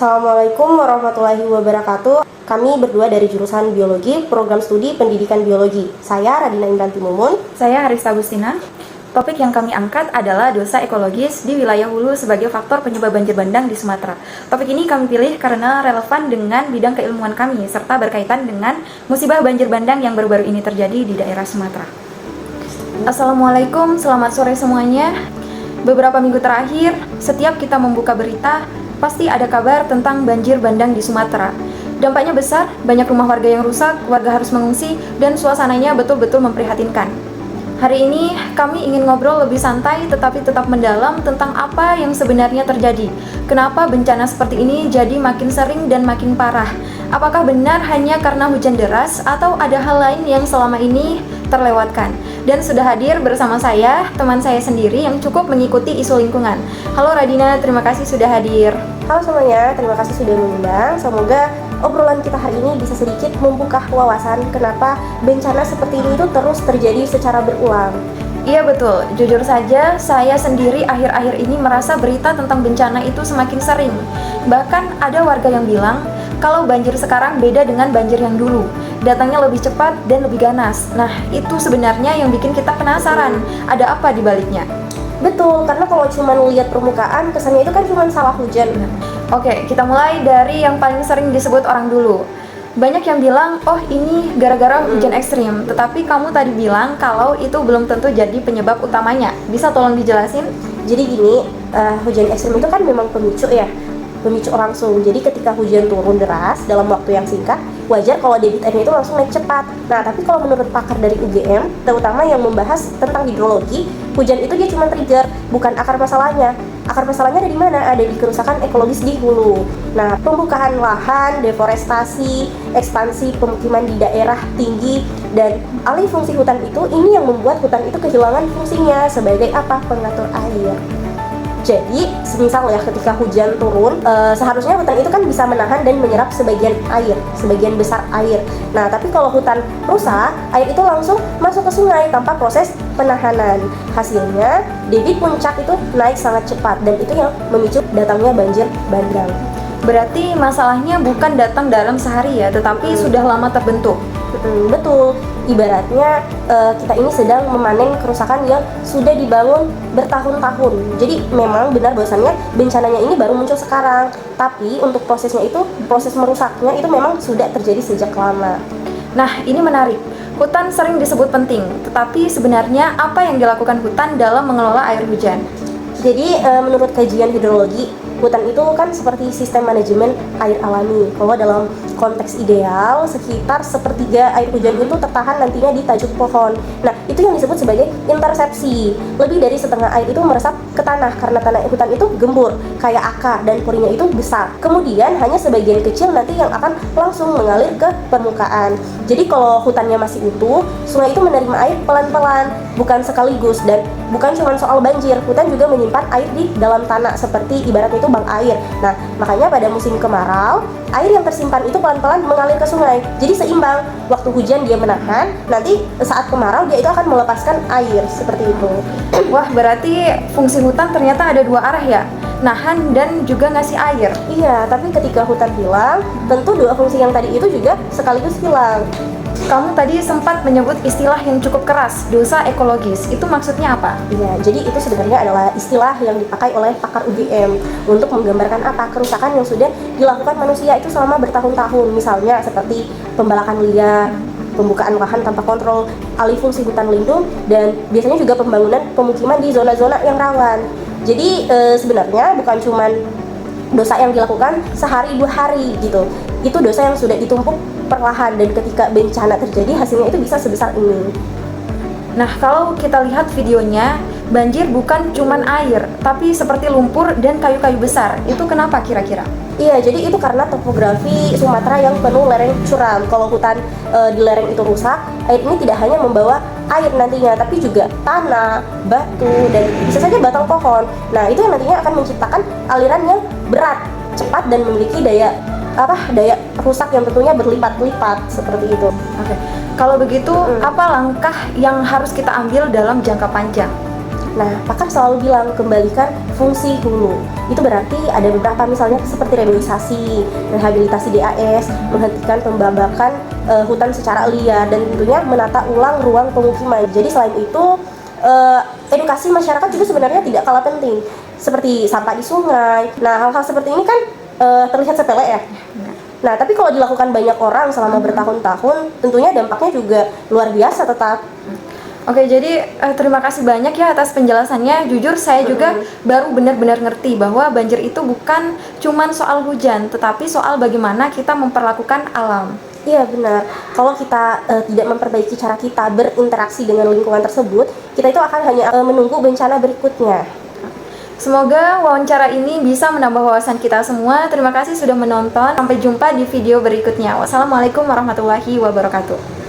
Assalamualaikum warahmatullahi wabarakatuh. Kami berdua dari jurusan Biologi, Program Studi Pendidikan Biologi. Saya Radina Indranti Mumun. Saya Arista Agustina. Topik yang kami angkat adalah dosa ekologis di wilayah hulu sebagai faktor penyebab banjir bandang di Sumatera. Topik ini kami pilih karena relevan dengan bidang keilmuan kami, serta berkaitan dengan musibah banjir bandang yang baru-baru ini terjadi di daerah Sumatera. Assalamualaikum, selamat sore semuanya. Beberapa minggu terakhir, setiap kita membuka berita, pasti ada kabar tentang banjir bandang di Sumatera. Dampaknya besar, banyak rumah warga yang rusak, warga harus mengungsi, dan suasananya betul-betul memprihatinkan. Hari ini kami ingin ngobrol lebih santai tetapi tetap mendalam tentang apa yang sebenarnya terjadi. Kenapa bencana seperti ini jadi makin sering dan makin parah? Apakah benar hanya karena hujan deras atau ada hal lain yang selama ini terlewatkan? Dan sudah hadir bersama saya, teman saya sendiri yang cukup mengikuti isu lingkungan. Halo Radina, terima kasih sudah hadir. Halo semuanya, terima kasih sudah mengundang. Semoga obrolan kita hari ini bisa sedikit membuka wawasan kenapa bencana seperti ini itu terus terjadi secara berulang. Iya betul, jujur saja saya sendiri akhir-akhir ini merasa berita tentang bencana itu semakin sering. Bahkan ada warga yang bilang kalau banjir sekarang beda dengan banjir yang dulu. Datangnya lebih cepat dan lebih ganas. Nah, itu sebenarnya yang bikin kita penasaran, ada apa di baliknya? Betul, karena kalau cuma lihat permukaan, kesannya itu kan cuma salah hujan. Oke, kita mulai dari yang paling sering disebut orang dulu. Banyak yang bilang, oh ini gara-gara hujan ekstrim. Tetapi kamu tadi bilang kalau itu belum tentu jadi penyebab utamanya. Bisa tolong dijelasin? Jadi gini, hujan ekstrim itu kan memang pemicu ya, pemicu langsung. Jadi ketika hujan turun deras dalam waktu yang singkat, wajar kalau debit airnya itu langsung naik cepat. Nah, tapi kalau menurut pakar dari UGM, terutama yang membahas tentang hidrologi, hujan itu dia cuma trigger, bukan akar masalahnya. Akar masalahnya ada di mana? Ada di kerusakan ekologis di hulu. Nah, pembukaan lahan, deforestasi, ekspansi pemukiman di daerah tinggi, dan alih fungsi hutan itu, ini yang membuat hutan itu kehilangan fungsinya sebagai apa? Pengatur air. Jadi, semisal ya ketika hujan turun, seharusnya hutan itu kan bisa menahan dan menyerap sebagian air, sebagian besar air. Nah, tapi kalau hutan rusak, air itu langsung masuk ke sungai tanpa proses penahanan. Hasilnya, debit puncak itu naik sangat cepat dan itu yang memicu datangnya banjir bandang. Berarti masalahnya bukan datang dalam sehari ya, tetapi sudah lama terbentuk. Betul, ibaratnya kita ini sedang memanen kerusakan yang sudah dibangun bertahun-tahun. Jadi memang benar bahwasannya bencananya ini baru muncul sekarang, tapi untuk prosesnya itu, proses merusaknya itu memang sudah terjadi sejak lama. Nah, ini menarik. Hutan sering disebut penting, tetapi sebenarnya apa yang dilakukan hutan dalam mengelola air hujan? Jadi menurut kajian hidrologi, hutan itu kan seperti sistem manajemen air alami. Kalau dalam konteks ideal, sekitar sepertiga air hujan itu tertahan nantinya di tajuk pohon. Nah, itu yang disebut sebagai intersepsi. Lebih dari setengah air itu meresap ke tanah karena tanah hutan itu gembur, kayak akar, dan porinya itu besar. Kemudian hanya sebagian kecil nanti yang akan langsung mengalir ke permukaan. Jadi kalau hutannya masih utuh, sungai itu menerima air pelan-pelan, bukan sekaligus, dan bukan cuma soal banjir. Hutan juga menyimpan air di dalam tanah seperti ibaratnya itu bank air. Nah, makanya pada musim kemarau, air yang tersimpan itu pelan-pelan mengalir ke sungai. Jadi seimbang. Waktu hujan dia menahan, nanti saat kemarau dia itu akan melepaskan air seperti itu. Wah, berarti fungsi hutan ternyata ada dua arah ya? Nahan dan juga ngasih air. Iya, tapi ketika hutan hilang, tentu dua fungsi yang tadi itu juga sekaligus hilang. Kamu tadi sempat menyebut istilah yang cukup keras, dosa ekologis. Itu maksudnya apa? Iya, jadi itu sebenarnya adalah istilah yang dipakai oleh pakar UGM untuk menggambarkan apa? Kerusakan yang sudah dilakukan manusia itu selama bertahun-tahun. Misalnya seperti pembalakan liar, pembukaan lahan tanpa kontrol, alih fungsi hutan lindung, dan biasanya juga pembangunan pemukiman di zona-zona yang rawan. Jadi sebenarnya bukan cuman dosa yang dilakukan sehari dua hari gitu. Itu dosa yang sudah ditumpuk perlahan, dan ketika bencana terjadi hasilnya itu bisa sebesar ini. Nah, kalau kita lihat videonya, banjir bukan cuman air, tapi seperti lumpur dan kayu-kayu besar. Itu kenapa kira-kira? Iya, jadi itu karena topografi Sumatera yang penuh lereng curam. Kalau hutan di lereng itu rusak, air ini tidak hanya membawa air nantinya, tapi juga tanah, batu, dan bisa saja batang pohon. Nah, itu yang nantinya akan menciptakan aliran yang berat, cepat, dan memiliki daya rusak yang tentunya berlipat-lipat seperti itu. Oke. Kalau begitu, apa langkah yang harus kita ambil dalam jangka panjang? Nah, pakar selalu bilang kembalikan fungsi hulu. Itu berarti ada beberapa misalnya seperti rehabilitasi DAS, menghentikan pembabakan hutan secara liar, dan tentunya menata ulang ruang pemukiman. Jadi selain itu edukasi masyarakat juga sebenarnya tidak kalah penting, seperti sampah di sungai. Nah, hal-hal seperti ini kan terlihat sepele ya. Nah, tapi kalau dilakukan banyak orang selama bertahun-tahun, tentunya dampaknya juga luar biasa tetap. Oke, jadi terima kasih banyak ya atas penjelasannya. Jujur saya juga baru benar-benar ngerti bahwa banjir itu bukan cuman soal hujan, tetapi soal bagaimana kita memperlakukan alam. Iya benar, kalau kita tidak memperbaiki cara kita berinteraksi dengan lingkungan tersebut, kita itu akan hanya menunggu bencana berikutnya. Semoga wawancara ini bisa menambah wawasan kita semua. Terima kasih sudah menonton. Sampai jumpa di video berikutnya. Wassalamualaikum warahmatullahi wabarakatuh.